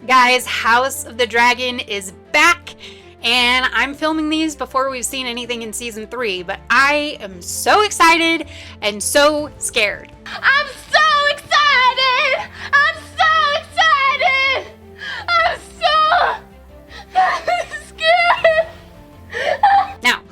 Guys, House of the Dragon is back, and I'm filming these before we've seen anything in season 3, but I am so excited and so scared. I'm so excited! I'm so excited! I'm so scared! Now,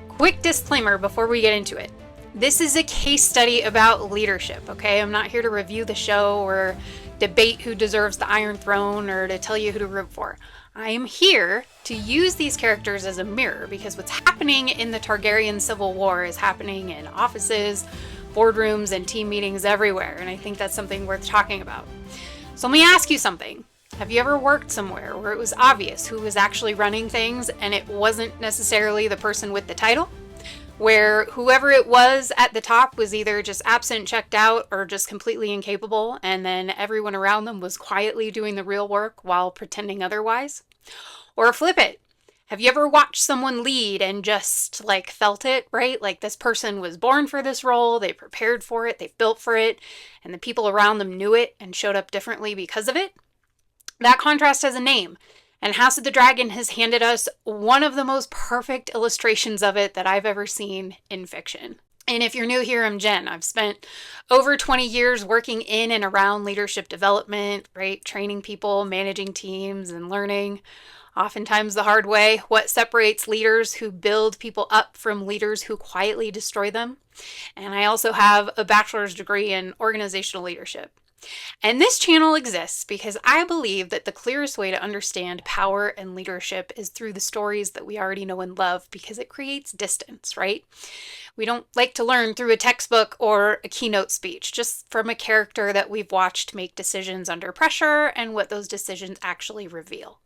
quick disclaimer before we get into it. This is a case study about leadership, okay? I'm not here to review the show or debate who deserves the Iron Throne or to tell you who to root for. I am here to use these characters as a mirror because what's happening in the Targaryen Civil War is happening in offices, boardrooms, and team meetings everywhere, and I think that's something worth talking about. So let me ask you something. Have you ever worked somewhere where it was obvious who was actually running things and it wasn't necessarily the person with the title? Where whoever it was at the top was either just absent, checked out, or just completely incapable, and then everyone around them was quietly doing the real work while pretending otherwise? Or flip it. Have you ever watched someone lead and just felt it, right? Like this person was born for this role, they prepared for it, they built for it, and the people around them knew it and showed up differently because of it? That contrast has a name. And House of the Dragon has handed us one of the most perfect illustrations of it that I've ever seen in fiction. And if you're new here, I'm Jen. I've spent over 20 years working in and around leadership development, right? Training people, managing teams, and learning, oftentimes the hard way, what separates leaders who build people up from leaders who quietly destroy them. And I also have a bachelor's degree in organizational leadership. And this channel exists because I believe that the clearest way to understand power and leadership is through the stories that we already know and love because it creates distance, right? We don't like to learn through a textbook or a keynote speech, just from a character that we've watched make decisions under pressure and what those decisions actually reveal.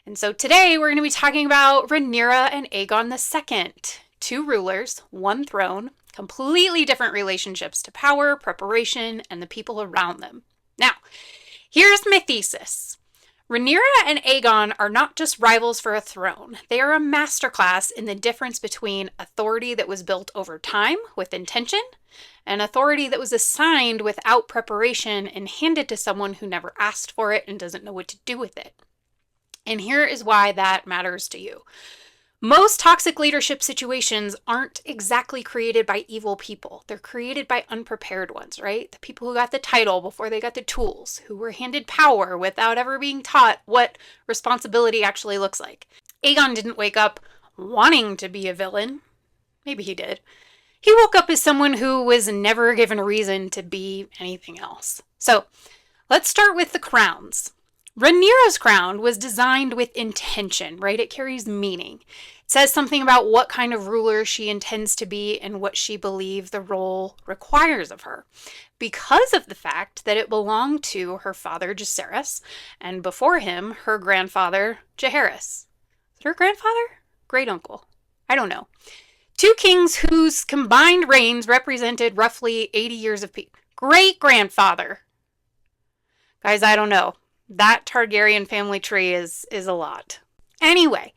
And so today we're going to be talking about Rhaenyra and Aegon II, two rulers, one throne, completely different relationships to power, preparation, and the people around them. Now, here's my thesis. Rhaenyra and Aegon are not just rivals for a throne. They are a masterclass in the difference between authority that was built over time with intention and authority that was assigned without preparation and handed to someone who never asked for it and doesn't know what to do with it. And here is why that matters to you. Most toxic leadership situations aren't exactly created by evil people. They're created by unprepared ones, right? The people who got the title before they got the tools, who were handed power without ever being taught what responsibility actually looks like. Aegon didn't wake up wanting to be a villain. Maybe he did. He woke up as someone who was never given a reason to be anything else. So let's start with the crowns. Rhaenyra's crown was designed with intention, right? It carries meaning. It says something about what kind of ruler she intends to be and what she believes the role requires of her, because of the fact that it belonged to her father, Jacaerys, and before him, her grandfather, Jaehaerys. Is it her grandfather? Great uncle. I don't know. Two kings whose combined reigns represented roughly 80 years of peace. Great-grandfather. Guys, I don't know. That Targaryen family tree is a lot. Anyway,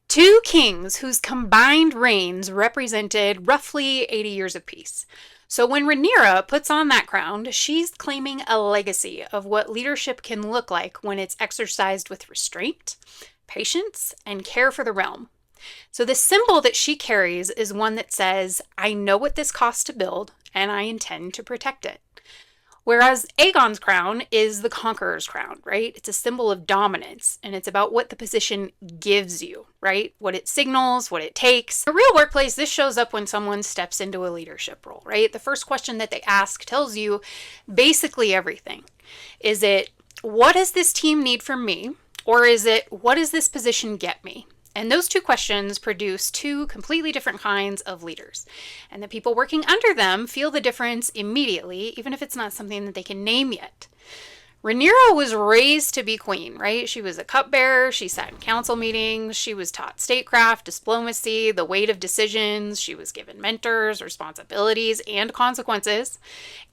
two kings whose combined reigns represented roughly 80 years of peace. So when Rhaenyra puts on that crown, she's claiming a legacy of what leadership can look like when it's exercised with restraint, patience, and care for the realm. So the symbol that she carries is one that says, I know what this costs to build, and I intend to protect it. Whereas Aegon's crown is the conqueror's crown, right? It's a symbol of dominance, and it's about what the position gives you, right? What it signals, what it takes. In a real workplace, this shows up when someone steps into a leadership role, right? The first question that they ask tells you basically everything. Is it, what does this team need from me? Or is it, what does this position get me? And those two questions produce two completely different kinds of leaders. And the people working under them feel the difference immediately, even if it's not something that they can name yet. Rhaenyra was raised to be queen, right? She was a cupbearer, she sat in council meetings, she was taught statecraft, diplomacy, the weight of decisions, she was given mentors, responsibilities, and consequences.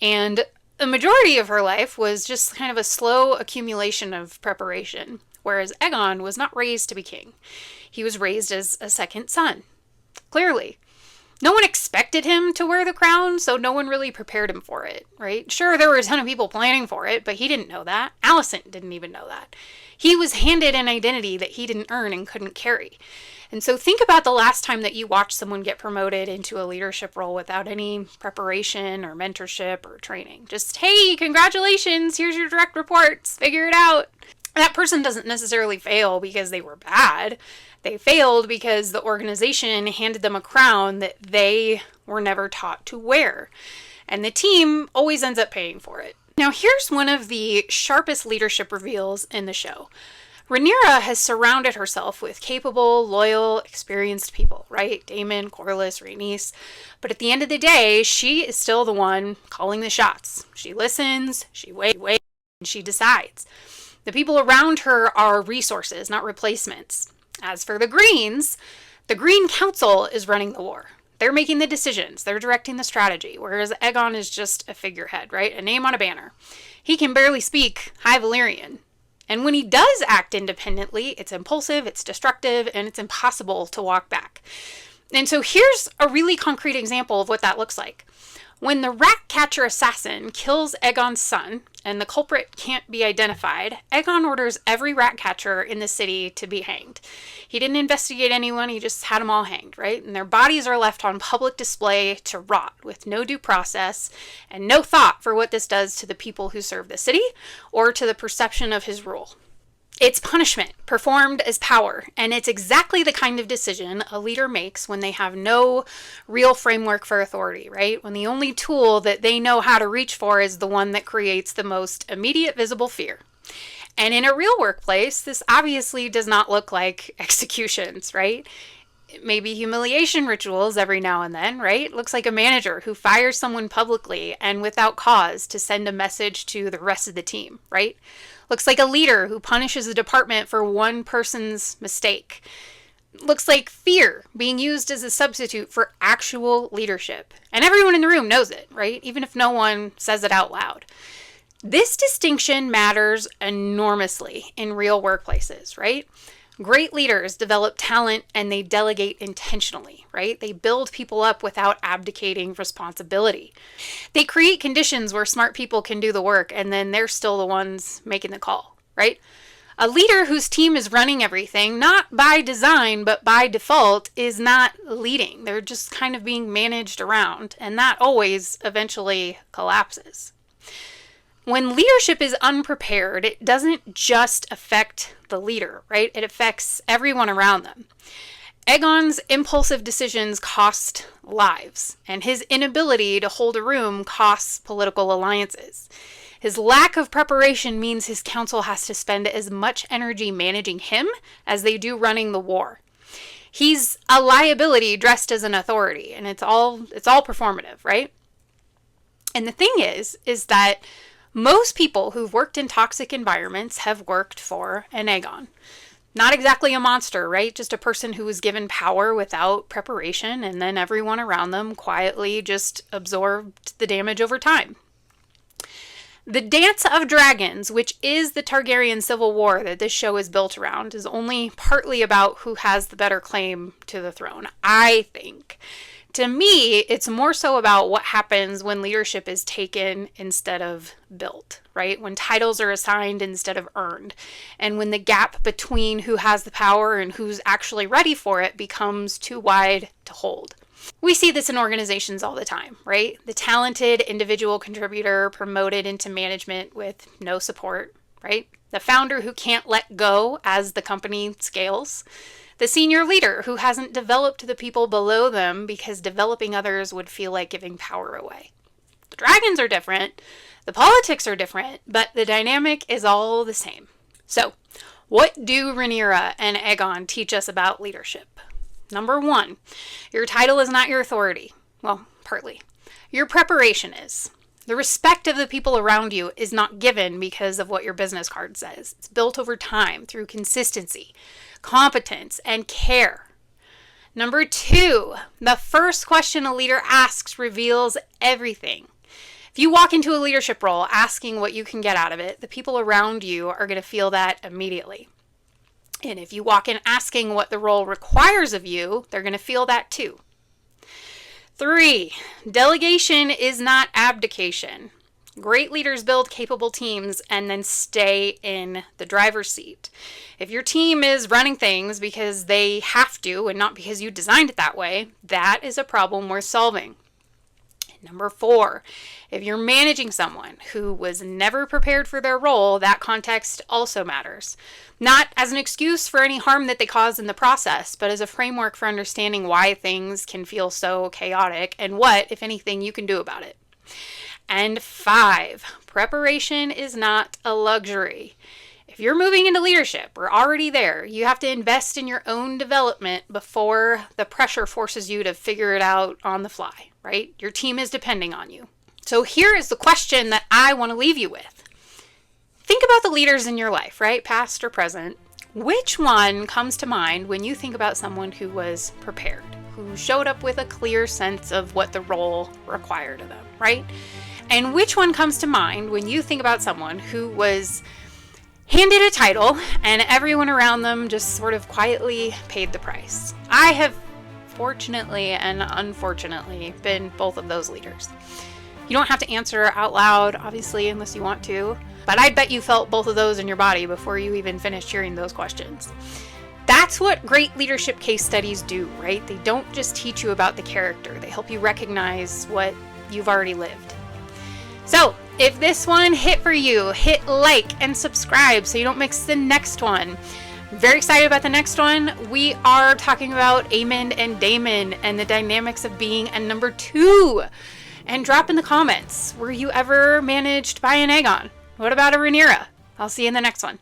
And the majority of her life was just kind of a slow accumulation of preparation, whereas Aegon was not raised to be king. He was raised as a second son. Clearly, No one expected him to wear the crown, so no one really prepared him for it, right? Sure, there were a ton of people planning for it, but he didn't know that. Alicent didn't even know that. He was handed an identity that he didn't earn and couldn't carry. And so think about the last time that you watched someone get promoted into a leadership role without any preparation or mentorship or training. Just, hey, congratulations, here's your direct reports, figure it out. That person doesn't necessarily fail because they were bad. They failed because the organization handed them a crown that they were never taught to wear. And the team always ends up paying for it. Now, here's one of the sharpest leadership reveals in the show. Rhaenyra has surrounded herself with capable, loyal, experienced people, right? Daemon, Corlys, Rhaenys. But at the end of the day, she is still the one calling the shots. She listens, she waits, and she decides. The people around her are resources, not replacements. As for the Green Council is running the war. They're making the decisions. They're directing the strategy, whereas Aegon is just a figurehead, right? A name on a banner. He can barely speak High Valyrian. And when he does act independently, it's impulsive, it's destructive, and it's impossible to walk back. And so here's a really concrete example of what that looks like. When the rat catcher assassin kills Aegon's son, and the culprit can't be identified, Aegon orders every rat catcher in the city to be hanged. He didn't investigate anyone, he just had them all hanged, right? And their bodies are left on public display to rot with no due process and no thought for what this does to the people who serve the city or to the perception of his rule. It's punishment performed as power, and it's exactly the kind of decision a leader makes when they have no real framework for authority, right? When the only tool that they know how to reach for is the one that creates the most immediate visible fear. And in a real workplace, this obviously does not look like executions, right? Maybe humiliation rituals every now and then, right? It looks like a manager who fires someone publicly and without cause to send a message to the rest of the team, right? Looks like a leader who punishes a department for one person's mistake. Looks like fear being used as a substitute for actual leadership. And everyone in the room knows it, right? Even if no one says it out loud. This distinction matters enormously in real workplaces, right? Great leaders develop talent and they delegate intentionally, right? They build people up without abdicating responsibility. They create conditions where smart people can do the work and then they're still the ones making the call, right? A leader whose team is running everything, not by design, but by default, is not leading. They're just kind of being managed around, and that always eventually collapses. When leadership is unprepared, it doesn't just affect the leader, right? It affects everyone around them. Aegon's impulsive decisions cost lives, and his inability to hold a room costs political alliances. His lack of preparation means his council has to spend as much energy managing him as they do running the war. He's a liability dressed as an authority, and it's all performative, right? And the thing is that most people who've worked in toxic environments have worked for an Aegon. Not exactly a monster, right? Just a person who was given power without preparation, and then everyone around them quietly just absorbed the damage over time. The Dance of Dragons, which is the Targaryen civil war that this show is built around, is only partly about who has the better claim to the throne, I think. To me, it's more so about what happens when leadership is taken instead of built, right? When titles are assigned instead of earned, and when the gap between who has the power and who's actually ready for it becomes too wide to hold. We see this in organizations all the time, right? The talented individual contributor promoted into management with no support, right? The founder who can't let go as the company scales. The senior leader who hasn't developed the people below them because developing others would feel like giving power away. The dragons are different, the politics are different, but the dynamic is all the same. So, what do Rhaenyra and Aegon teach us about leadership? Number 1, your title is not your authority. Well, partly. Your preparation is. The respect of the people around you is not given because of what your business card says. It's built over time through consistency, competence, and care. Number 2, the first question a leader asks reveals everything. If you walk into a leadership role asking what you can get out of it, the people around you are going to feel that immediately. And if you walk in asking what the role requires of you, they're going to feel that too. 3, delegation is not abdication. Great leaders build capable teams and then stay in the driver's seat. If your team is running things because they have to and not because you designed it that way, that is a problem worth solving. Number 4, if you're managing someone who was never prepared for their role, that context also matters. Not as an excuse for any harm that they cause in the process, but as a framework for understanding why things can feel so chaotic and what, if anything, you can do about it. And 5, preparation is not a luxury. If you're moving into leadership or already there, you have to invest in your own development before the pressure forces you to figure it out on the fly, right? Your team is depending on you. So here is the question that I want to leave you with. Think about the leaders in your life, right? Past or present. Which one comes to mind when you think about someone who was prepared, who showed up with a clear sense of what the role required of them, right? And which one comes to mind when you think about someone who was handed a title and everyone around them just sort of quietly paid the price? I have fortunately and unfortunately been both of those leaders. You don't have to answer out loud, obviously, unless you want to, but I bet you felt both of those in your body before you even finished hearing those questions. That's what great leadership case studies do, right? They don't just teach you about the character. They help you recognize what you've already lived. So, if this one hit for you, hit like and subscribe so you don't miss the next one. I'm very excited about the next one. We are talking about Aemond and Daemon and the dynamics of being a number 2. And drop in the comments, were you ever managed by an Aegon? What about a Rhaenyra? I'll see you in the next one.